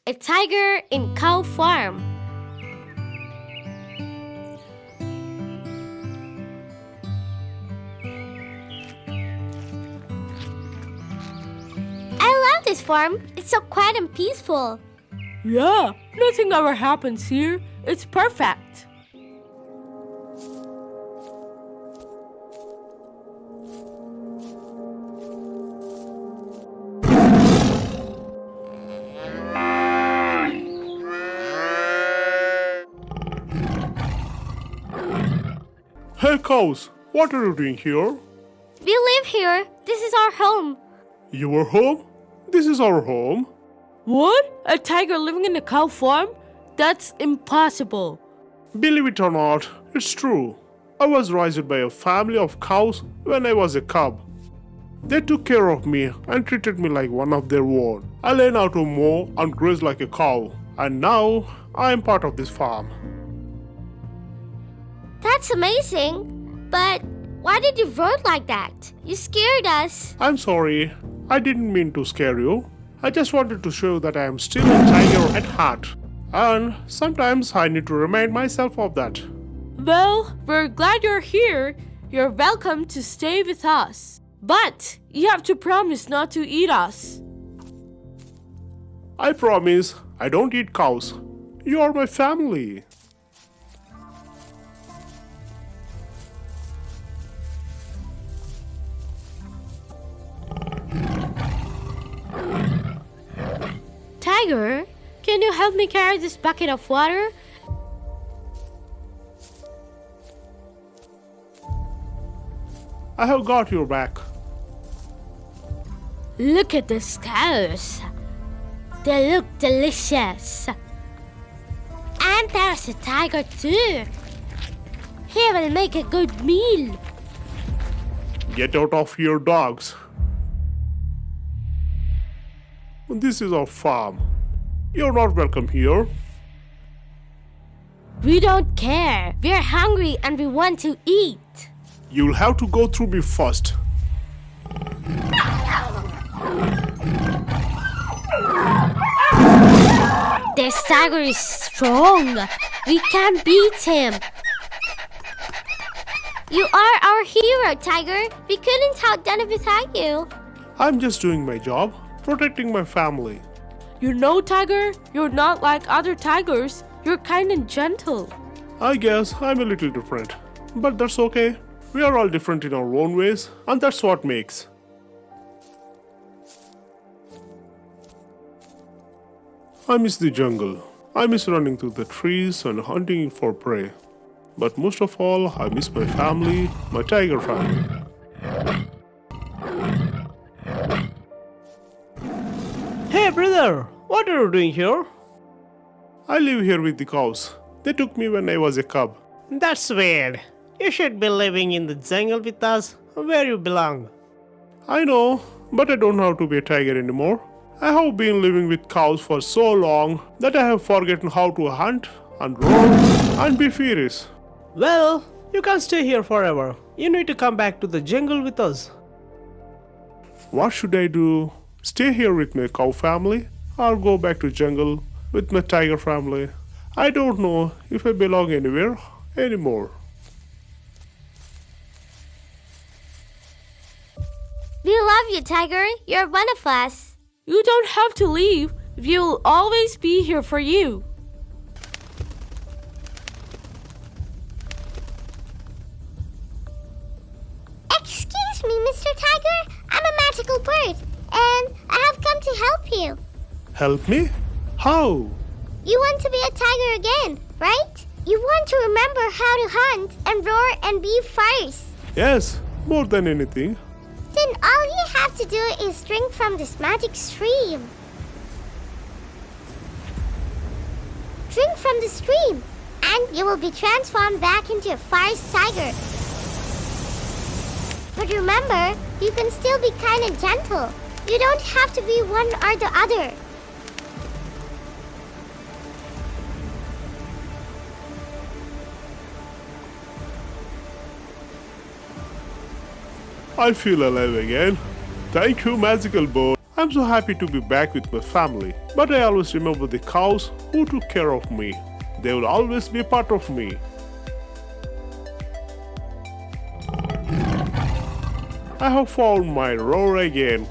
A tiger in cow farm. I love this farm. It's so quiet and peaceful. Yeah, nothing ever happens here. It's perfect. Hey cows, what are you doing here? We live here. This is our home. Your home? This is our home. What? A tiger living in a cow farm? That's impossible. Believe it or not, it's true. I was raised by a family of cows when I was a cub. They took care of me and treated me like one of their own. I learned how to mow and graze like a cow, and now I am part of this farm. That's amazing. But why did you roar like that? You scared us. I'm sorry, I didn't mean to scare you. I just wanted to show that I am still a tiger at heart. And sometimes I need to remind myself of that. Well, we're glad you're here. You're welcome to stay with us. But you have to promise not to eat us. I promise I don't eat cows. You are my family. Tiger, can you help me carry this bucket of water? I have got your back. Look at these cows. They look delicious. And there's a tiger too. He will make a good meal. Get out of here, dogs. This is our farm. You're not welcome here. We don't care. We're hungry and we want to eat. You'll have to go through me first. This tiger is strong. We can beat him. You are our hero, Tiger. We couldn't have done it without you. I'm just doing my job, protecting my family. You know, Tiger, you're not like other tigers. You're kind and gentle. I guess I'm a little different, but that's okay. We are all different in our own ways, and that's what makes. I miss the jungle. I miss running through the trees and hunting for prey. But most of all, I miss my family, my tiger family. Hey brother, what are you doing here? I live here with the cows. They took me when I was a cub. That's weird. You should be living in the jungle with us, where you belong. I know, but I don't have to be a tiger anymore. I have been living with cows for so long that I have forgotten how to hunt and roar and be furious. Well, you can't stay here forever. You need to come back to the jungle with us. What should I do? Stay here with my cow family or go back to jungle with my tiger family? I don't know if I belong anywhere anymore. We love you, Tiger. You're one of us. You don't have to leave. We'll always be here for you. Excuse me, Mr. Tiger. I'm a magical bird, and I have come to help you. Help me? How? You want to be a tiger again, right? You want to remember how to hunt and roar and be fierce. Yes, more than anything. Then all you have to do is drink from this magic stream. Drink from the stream, and you will be transformed back into a fierce tiger. But remember, you can still be kind and gentle. You don't have to be one or the other. I feel alive again. Thank you, magical bird. I'm I'm so happy to be back with my family, but I always remember the cows who took care of me. They will always be a part of me. I have found my roar again.